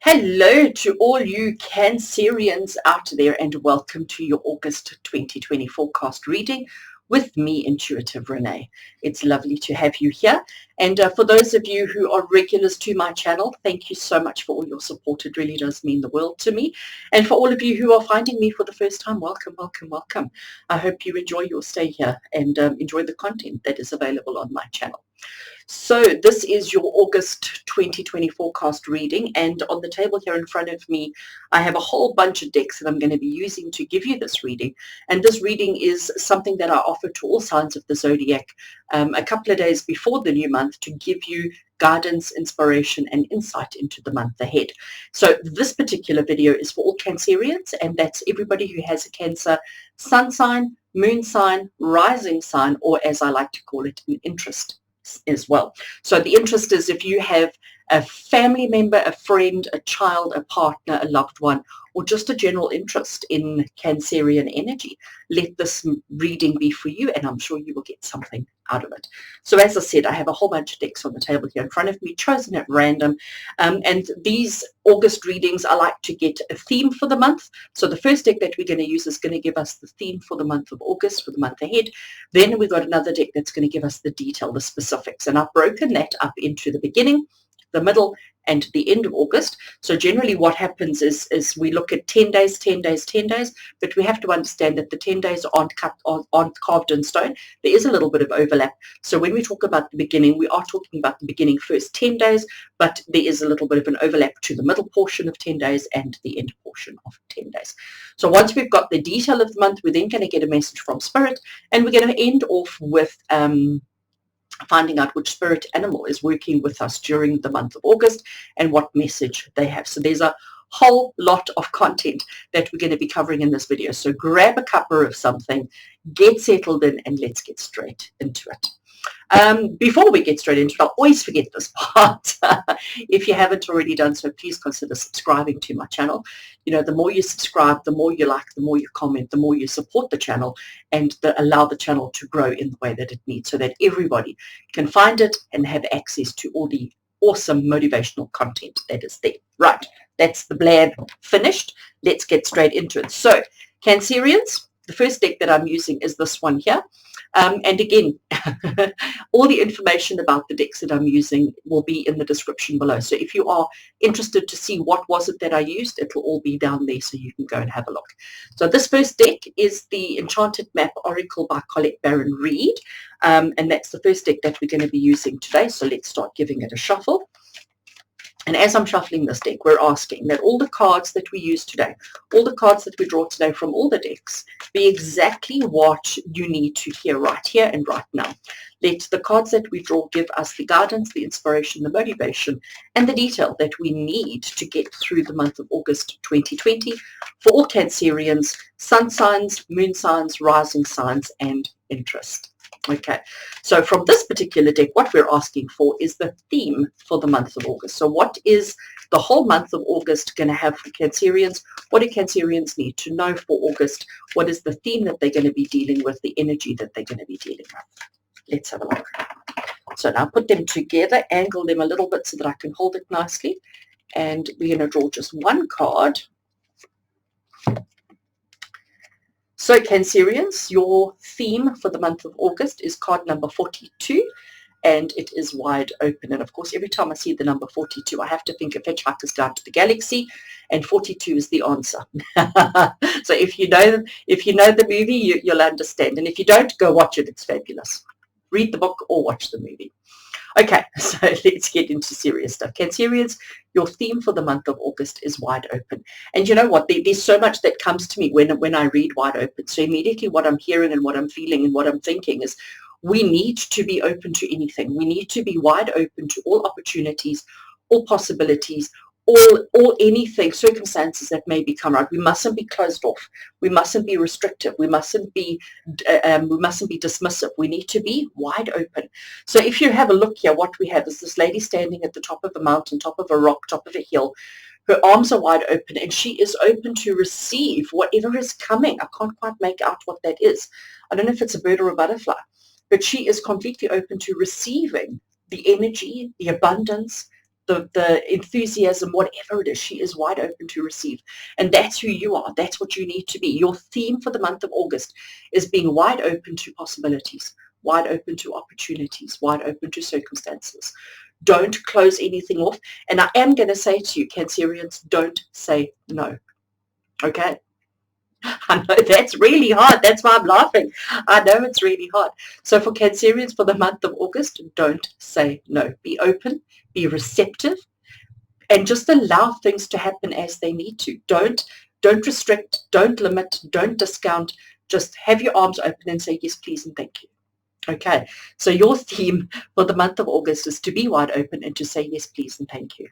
Hello to all you Cancerians out there and welcome to your August 2020 forecast reading with me, Intuitive Rene. It's lovely to have you here, and for those of you who are regulars to my channel, thank you so much for all your support. It really does mean the world to me. And for all of you who are finding me for the first time, welcome, welcome, welcome. I hope you enjoy your stay here and enjoy the content that is available on my channel. So this is your August 2020 forecast reading, and on the table here in front of me I have a whole bunch of decks that I'm going to be using to give you this reading. And this reading is something that I offer to all signs of the zodiac a couple of days before the new month to give you guidance, inspiration and insight into the month ahead. So this particular video is for all Cancerians, and that's everybody who has a Cancer sun sign, moon sign, rising sign, or as I like to call it, an interest as well. So the interest is if you have a family member, a friend, a child, a partner, a loved one, or just a general interest in Cancerian energy, let this reading be for you, and I'm sure you will get something out of it. So as I said, I have a whole bunch of decks on the table here in front of me, chosen at random, and these August readings, I like to get a theme for the month. So the first deck that we're going to use is going to give us the theme for the month of August, for the month ahead. Then we've got another deck that's going to give us the detail, the specifics, and I've broken that up into the beginning, the middle, and the end of August. So generally what happens is we look at 10 days, 10 days, 10 days, but we have to understand that the 10 days aren't carved in stone. There is a little bit of overlap. So when we talk about the beginning, we are talking about the beginning first 10 days, but there is a little bit of an overlap to the middle portion of 10 days and the end portion of 10 days. So once we've got the detail of the month, we're then going to get a message from Spirit, and we're going to end off with finding out which spirit animal is working with us during the month of August and what message they have. So there's a whole lot of content that we're going to be covering in this video. So grab a cuppa of something, get settled in, and let's get straight into it. Before we get straight into it, I always forget this part. If you haven't already done so, please consider subscribing to my channel. You know, the more you subscribe, the more you like, the more you comment, the more you support the channel, and allow the channel to grow in the way that it needs, so that everybody can find it and have access to all the awesome motivational content that is there. Right, that's the blab finished. Let's get straight into it. So, Cancerians, the first deck that I'm using is this one here. And again, all the information about the decks that I'm using will be in the description below. So if you are interested to see what was it that I used, it will all be down there so you can go and have a look. So this first deck is the Enchanted Map Oracle by Colette Baron-Reid. And that's the first deck that we're going to be using today. So let's start giving it a shuffle. And as I'm shuffling this deck, we're asking that all the cards that we use today, all the cards that we draw today from all the decks, be exactly what you need to hear right here and right now. Let the cards that we draw give us the guidance, the inspiration, the motivation, and the detail that we need to get through the month of August 2020 for all Cancerians, sun signs, moon signs, rising signs, and interest. Okay, so from this particular deck, what we're asking for is the theme for the month of August. So what is the whole month of August going to have for Cancerians? What do Cancerians need to know for August? What is the theme that they're going to be dealing with, the energy that they're going to be dealing with? Let's have a look. So now put them together, angle them a little bit so that I can hold it nicely. And we're going to draw just one card. So Cancerians, your theme for the month of August is card number 42, and it is wide open. And of course, every time I see the number 42, I have to think of Hitchhiker's Guide to the Galaxy, and 42 is the answer. So if you know the movie, you'll understand. And if you don't, go watch it. It's fabulous. Read the book or watch the movie. Okay, so let's get into serious stuff. Cancerians, your theme for the month of August is wide open. And you know what? There's so much that comes to me when I read wide open. So immediately what I'm hearing and what I'm feeling and what I'm thinking is we need to be open to anything. We need to be wide open to all opportunities, all possibilities, all anything, circumstances that may become right. We mustn't be closed off. We mustn't be restrictive. We mustn't be dismissive. We need to be wide open. So if you have a look here, what we have is this lady standing at the top of a mountain, top of a rock, top of a hill. Her arms are wide open, and she is open to receive whatever is coming. I can't quite make out what that is. I don't know if it's a bird or a butterfly, but she is completely open to receiving the energy, the abundance, the enthusiasm, whatever it is, she is wide open to receive. And that's who you are. That's what you need to be. Your theme for the month of August is being wide open to possibilities, wide open to opportunities, wide open to circumstances. Don't close anything off. And I am going to say to you, Cancerians, don't say no. Okay? I know that's really hard. That's why I'm laughing. I know it's really hard. So for Cancerians for the month of August, don't say no. Be open, be receptive, and just allow things to happen as they need to. Don't restrict, don't limit, don't discount. Just have your arms open and say yes, please, and thank you. Okay, so your theme for the month of August is to be wide open and to say yes, please, and thank you.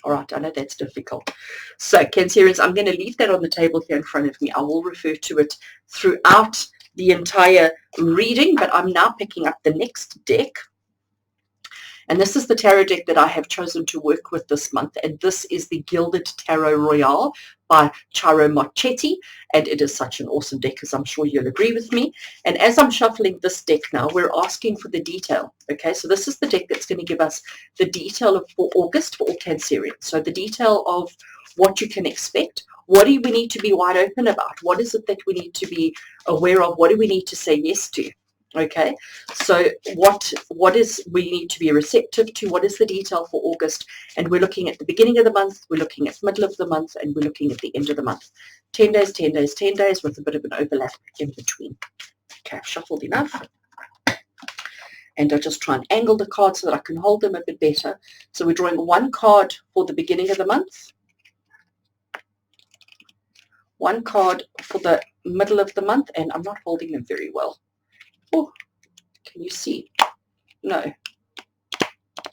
All right, I know that's difficult. So, Cancerians, I'm going to leave that on the table here in front of me. I will refer to it throughout the entire reading, but I'm now picking up the next deck. And this is the tarot deck that I have chosen to work with this month. And this is the Gilded Tarot Royale by Ciro Marchetti. And it is such an awesome deck, as I'm sure you'll agree with me. And as I'm shuffling this deck now, we're asking for the detail. Okay, so this is the deck that's going to give us the detail for August for all Cancerians. So the detail of what you can expect. What do we need to be wide open about? What is it that we need to be aware of? What do we need to say yes to? Okay, so what is we need to be receptive to? What is the detail for August? And we're looking at the beginning of the month, we're looking at middle of the month, and we're looking at the end of the month. 10 days, 10 days, 10 days with a bit of an overlap in between. Okay, I've shuffled enough. And I'll just try and angle the cards so that I can hold them a bit better. So we're drawing one card for the beginning of the month, one card for the middle of the month, and I'm not holding them very well. Oh, can you see? No.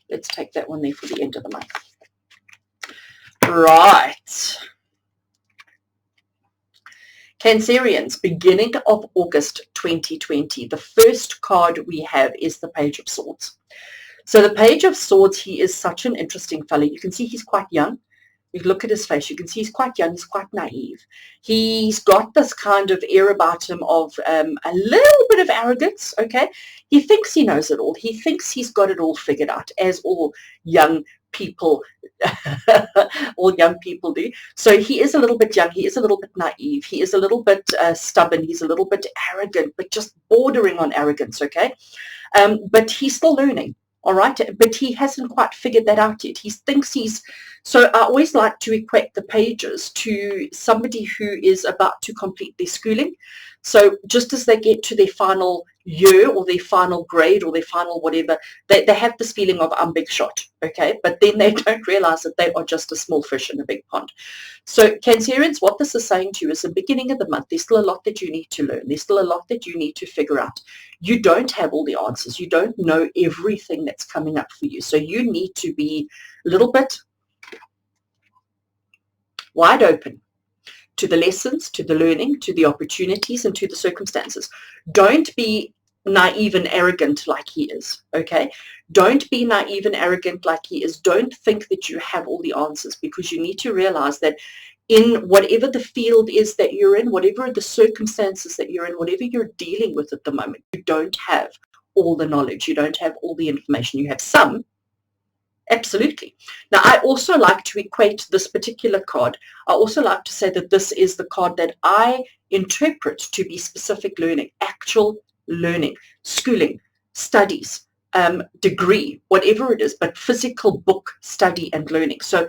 Let's take that one there for the end of the month. Right. Cancerians, beginning of August 2020. The first card we have is the Page of Swords. So the Page of Swords, he is such an interesting fellow. You can see he's quite young. You look at his face, you can see he's quite young, he's quite naive. He's got this kind of air about him of a little bit of arrogance, okay? He thinks he knows it all. He thinks he's got it all figured out, as all young people, do. So he is a little bit young, he is a little bit naive, he is a little bit stubborn, he's a little bit arrogant, but just bordering on arrogance, okay? But he's still learning. All right, but he hasn't quite figured that out yet. He thinks he's, so I always like to equate the pages to somebody who is about to complete their schooling. So just as they get to their final year or their final grade or their final whatever, they have this feeling of I'm big shot, okay? But then they don't realize that they are just a small fish in a big pond. So Cancerians, what this is saying to you is the beginning of the month, there's still a lot that you need to learn. There's still a lot that you need to figure out. You don't have all the answers. You don't know everything that's coming up for you. So you need to be a little bit wide open to the lessons, to the learning, to the opportunities, and to the circumstances. Don't be naive and arrogant like he is, okay? Don't be naive and arrogant like he is. Don't think that you have all the answers, because you need to realize that in whatever the field is that you're in, whatever the circumstances that you're in, whatever you're dealing with at the moment, you don't have all the knowledge. You don't have all the information. You have some. Absolutely. Now, I also like to equate this particular card. I also like to say that this is the card that I interpret to be specific learning, actual learning, schooling, studies, degree, whatever it is, but physical book study and learning. So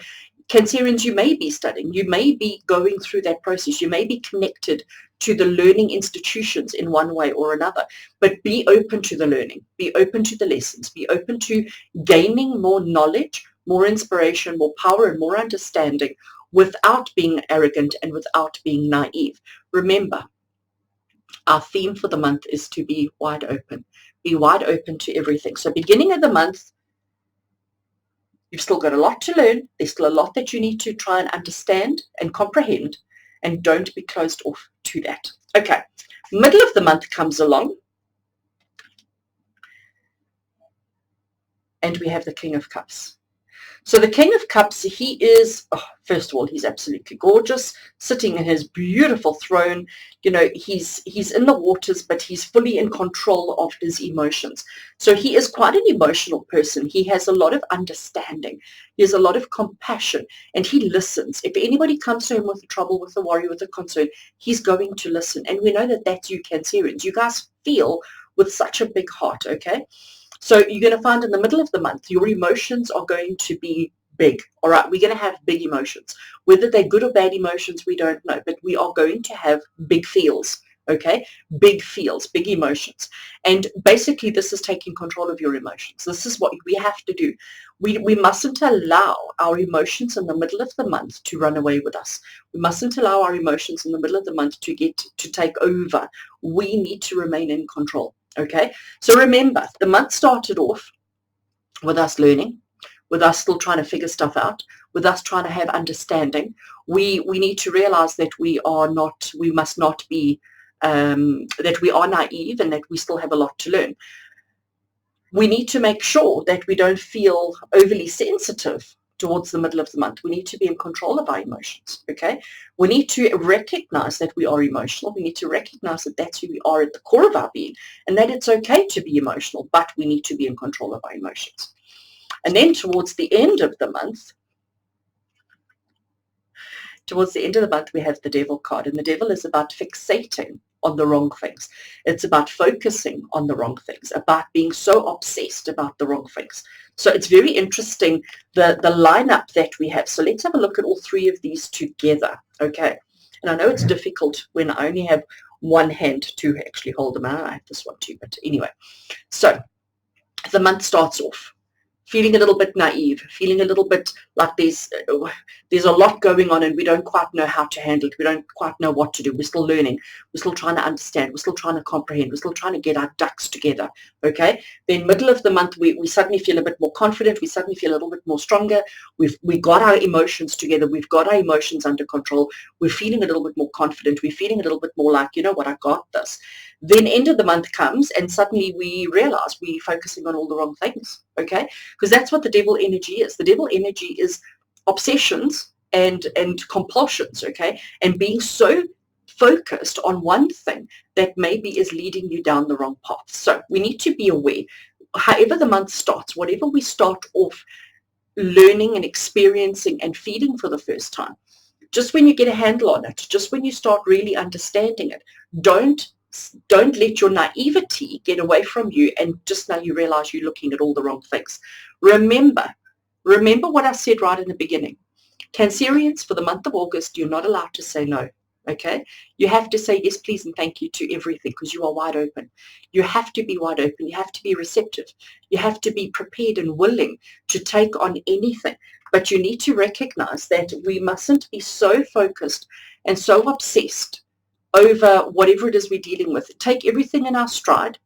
Cancerians, you may be studying, you may be going through that process, you may be connected to the learning institutions in one way or another, but be open to the learning, be open to the lessons, be open to gaining more knowledge, more inspiration, more power, and more understanding without being arrogant and without being naive. Remember, our theme for the month is to be wide open. Be wide open to everything. So beginning of the month, you've still got a lot to learn. There's still a lot that you need to try and understand and comprehend, and don't be closed off to that. Okay, middle of the month comes along, and we have the King of Cups. So the King of Cups, he is, first of all, he's absolutely gorgeous, sitting in his beautiful throne. You know, he's in the waters, but he's fully in control of his emotions. So he is quite an emotional person. He has a lot of understanding. He has a lot of compassion, and he listens. If anybody comes to him with trouble, with a worry, with a concern, he's going to listen. And we know that that's you Cancerians. You guys feel with such a big heart, okay? So you're going to find in the middle of the month, your emotions are going to be big. All right, we're going to have big emotions. Whether they're good or bad emotions, we don't know, but we are going to have big feels, okay? Big feels, big emotions. And basically, this is taking control of your emotions. This is what we have to do. We mustn't allow our emotions in the middle of the month to run away with us. We mustn't allow our emotions in the middle of the month to take over. We need to remain in control. Okay, so remember, the month started off with us learning, with us still trying to figure stuff out, with us trying to have understanding. We need to realize that we must not be, that we are naive and that we still have a lot to learn. We need to make sure that we don't feel overly sensitive towards the middle of the month. We need to be in control of our emotions, okay? We need to recognize that we are emotional. We need to recognize that that's who we are at the core of our being, and that it's okay to be emotional, but we need to be in control of our emotions. And then towards the end of the month, we have the devil card, and the devil is about fixating on the wrong things. It's about focusing on the wrong things, about being so obsessed about the wrong things. So it's very interesting, the lineup that we have. So let's have a look at all three of these together, okay? And I know it's difficult when I only have one hand to actually hold them out. I have this one too, but anyway. So the month starts off feeling a little bit naive, feeling a little bit like there's a lot going on and we don't quite know how to handle it. We don't quite know what to do. We're still learning. We're still trying to understand. We're still trying to comprehend. We're still trying to get our ducks together, okay? Then middle of the month, we suddenly feel a bit more confident. We suddenly feel a little bit more stronger. We got our emotions together. We've got our emotions under control. We're feeling a little bit more confident. We're feeling a little bit more like, you know what, I got this. Then end of the month comes and suddenly we realize we're focusing on all the wrong things, okay? Because that's what the devil energy is. The devil energy is obsessions and compulsions, okay? And being so focused on one thing that maybe is leading you down the wrong path. So we need to be aware. However the month starts, whatever we start off learning and experiencing and feeding for the first time, just when you get a handle on it, just when you start really understanding it, don't let your naivety get away from you and just now you realize you're looking at all the wrong things. Remember what I said right in the beginning. Cancerians, for the month of August, you're not allowed to say no, okay? You have to say yes, please, and thank you to everything because you are wide open. You have to be wide open. You have to be receptive. You have to be prepared and willing to take on anything. But you need to recognize that we mustn't be so focused and so obsessed over whatever it is we're dealing with. Take everything in our stride.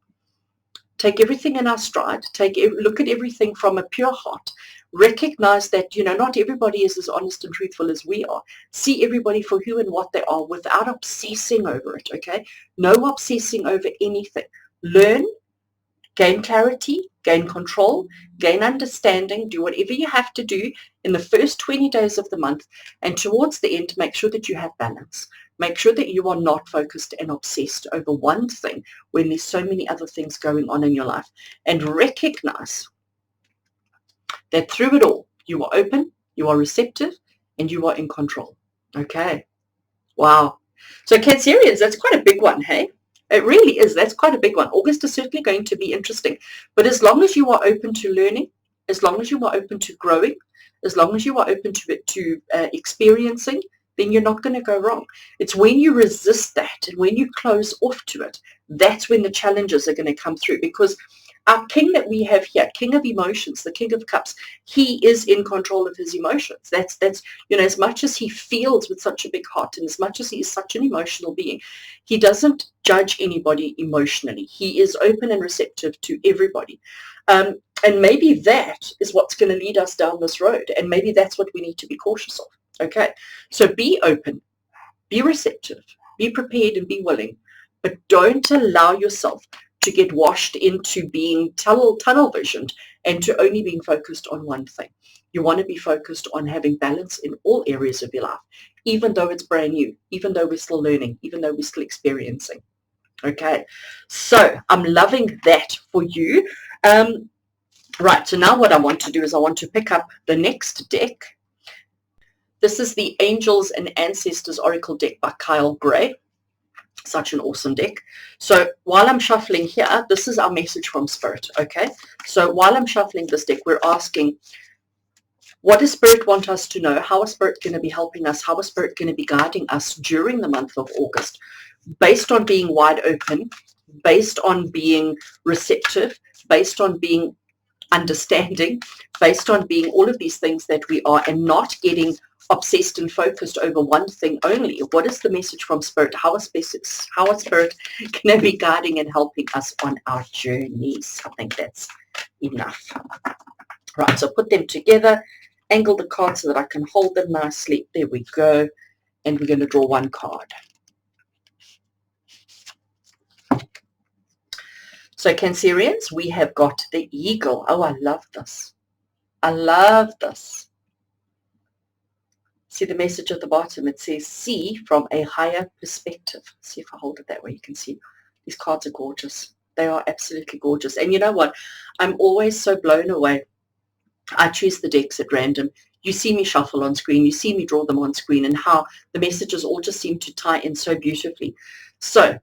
Take everything in our stride. Look at everything from a pure heart. Recognize that, you know, not everybody is as honest and truthful as we are. See everybody for who and what they are without obsessing over it, okay? No obsessing over anything. Learn, gain clarity, gain control, gain understanding, do whatever you have to do in the first 20 days of the month, and towards the end, make sure that you have balance. Make sure that you are not focused and obsessed over one thing when there's so many other things going on in your life. And recognize that through it all, you are open, you are receptive, and you are in control. Okay. Wow. So Cancerians, that's quite a big one, hey? It really is. That's quite a big one. August is certainly going to be interesting. But as long as you are open to learning, as long as you are open to growing, as long as you are open to experiencing, then you're not going to go wrong. It's when you resist that and when you close off to it, that's when the challenges are going to come through. Because our king that we have here, king of emotions, the king of cups, he is in control of his emotions. That's you know, as much as he feels with such a big heart and as much as he is such an emotional being, he doesn't judge anybody emotionally. He is open and receptive to everybody. And maybe that is what's going to lead us down this road. And maybe that's what we need to be cautious of. Okay, so be open, be receptive, be prepared and be willing, but don't allow yourself to get washed into being tunnel visioned and to only being focused on one thing. You want to be focused on having balance in all areas of your life, even though it's brand new, even though we're still learning, even though we're still experiencing. Okay, so I'm loving that for you. Right, so now what I want to do is I want to pick up the next deck. This is the Angels and Ancestors Oracle deck by Kyle Gray. Such an awesome deck. So while I'm shuffling here, this is our message from Spirit, okay? So while I'm shuffling this deck, we're asking, what does Spirit want us to know? How is Spirit going to be helping us? How is Spirit going to be guiding us during the month of August? Based on being wide open, based on being receptive, based on being understanding, based on being all of these things that we are, and not getting obsessed and focused over one thing only. What is the message from Spirit? How is Spirit going to be guiding and helping us on our journeys? I think that's enough. Right, so put them together, angle the cards so that I can hold them nicely. There we go. And we're going to draw one card. So Cancerians, we have got the Eagle. Oh, I love this. I love this. See the message at the bottom? It says, see from a higher perspective. See if I hold it that way, you can see. These cards are gorgeous. They are absolutely gorgeous. And you know what? I'm always so blown away. I choose the decks at random. You see me shuffle on screen. You see me draw them on screen, and how the messages all just seem to tie in so beautifully. So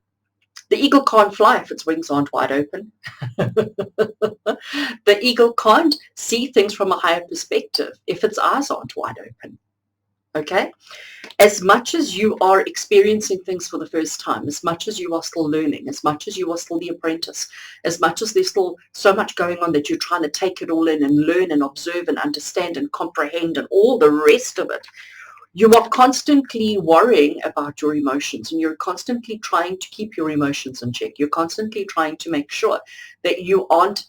the eagle can't fly if its wings aren't wide open. The eagle can't see things from a higher perspective if its eyes aren't wide open. Okay? As much as you are experiencing things for the first time, as much as you are still learning, as much as you are still the apprentice, as much as there's still so much going on that you're trying to take it all in and learn and observe and understand and comprehend and all the rest of it, you are constantly worrying about your emotions, and you're constantly trying to keep your emotions in check. You're constantly trying to make sure that you aren't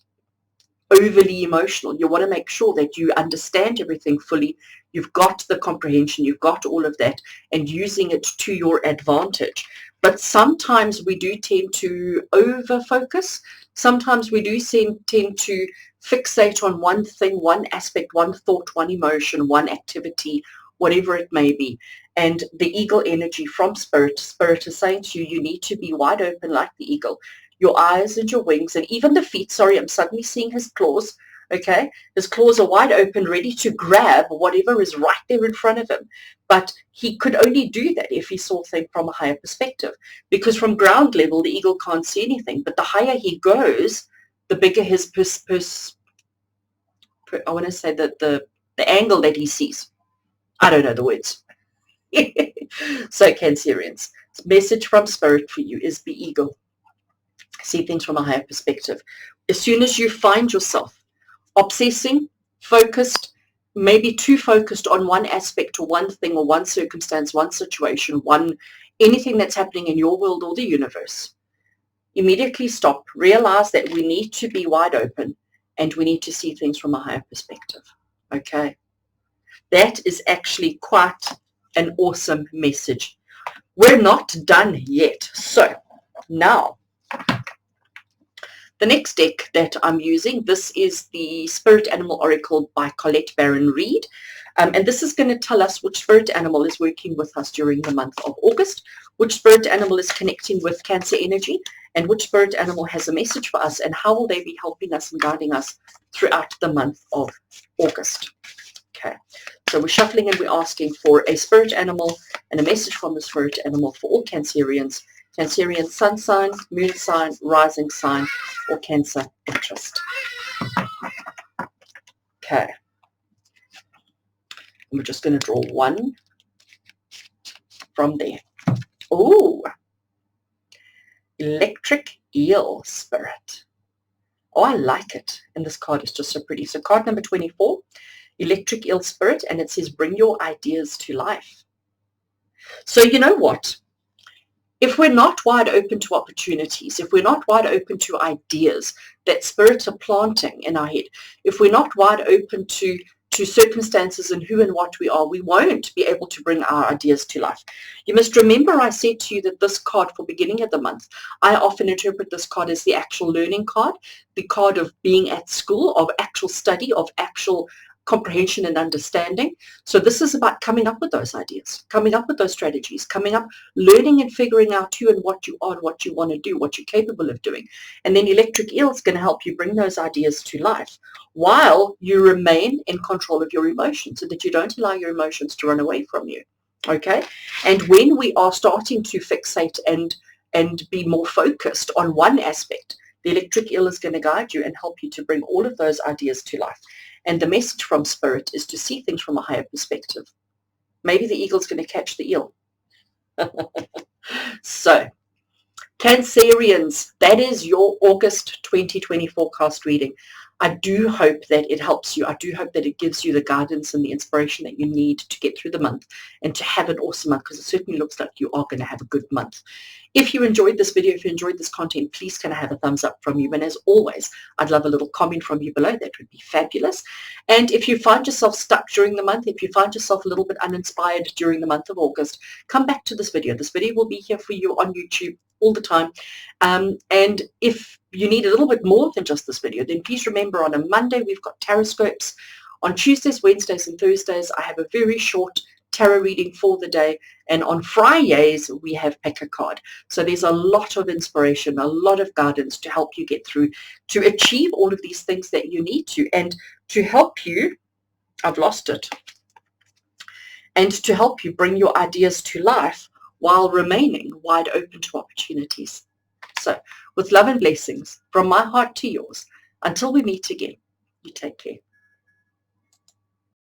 overly emotional. You want to make sure that you understand everything fully. You've got the comprehension, you've got all of that, and using it to your advantage. But sometimes we do tend to over-focus. Sometimes we do tend to fixate on one thing, one aspect, one thought, one emotion, one activity, whatever it may be. And the eagle energy from Spirit is saying to you, you need to be wide open like the eagle. Your eyes and your wings and even the feet. Sorry, I'm suddenly seeing his claws. Okay, his claws are wide open, ready to grab whatever is right there in front of him. But he could only do that if he saw things from a higher perspective, because from ground level, the eagle can't see anything. But the higher he goes, the bigger his I want to say that the angle that he sees. I don't know the words. So Cancerians, message from Spirit for you is be eagle. See things from a higher perspective. As soon as you find yourself obsessing, focused, maybe too focused on one aspect or one thing or one circumstance, one situation, anything that's happening in your world or the universe, immediately stop. Realize that we need to be wide open and we need to see things from a higher perspective. Okay? That is actually quite an awesome message. We're not done yet. So now, the next deck that I'm using, this is the Spirit Animal Oracle by Colette Baron-Reid. And this is going to tell us which spirit animal is working with us during the month of August, which spirit animal is connecting with Cancer energy, and which spirit animal has a message for us, and how will they be helping us and guiding us throughout the month of August. Okay, so we're shuffling and we're asking for a spirit animal and a message from the spirit animal for all Cancerians. Cancerian sun sign, moon sign, rising sign, or Cancer interest. Okay. And we're just going to draw one from there. Oh, electric eel spirit. Oh, I like it. And this card is just so pretty. So card number 24, electric eel spirit, and it says, bring your ideas to life. So you know what? If we're not wide open to opportunities, if we're not wide open to ideas that spirits are planting in our head, if we're not wide open to to circumstances and who and what we are, we won't be able to bring our ideas to life. You must remember I said to you that this card for beginning of the month, I often interpret this card as the actual learning card, the card of being at school, of actual study, of actual comprehension and understanding. So this is about coming up with those ideas, coming up with those strategies, coming up, learning and figuring out who and what you are and what you want to do, what you're capable of doing. And then electric eel is going to help you bring those ideas to life while you remain in control of your emotions so that you don't allow your emotions to run away from you. Okay? And when we are starting to fixate and be more focused on one aspect, the electric eel is going to guide you and help you to bring all of those ideas to life. And the message from Spirit is to see things from a higher perspective. Maybe the eagle's going to catch the eel. So, Cancerians, that is your August 2020 forecast reading. I do hope that it helps you. I do hope that it gives you the guidance and the inspiration that you need to get through the month and to have an awesome month, because it certainly looks like you are going to have a good month. If you enjoyed this video, if you enjoyed this content, please can I have a thumbs up from you? And as always, I'd love a little comment from you below. That would be fabulous. And if you find yourself stuck during the month, if you find yourself a little bit uninspired during the month of August, come back to this video. This video will be here for you on YouTube all the time. And if you need a little bit more than just this video, then please remember on a Monday we've got Taroscopes. On Tuesdays, Wednesdays and Thursdays I have a very short tarot reading for the day, and on Fridays we have Pick a Card. So there's a lot of inspiration, a lot of guidance to help you get through, to achieve all of these things that you need to, and to help you, I've lost it, and to help you bring your ideas to life while remaining wide open to opportunities. So, with love and blessings from my heart to yours, until we meet again, you take care.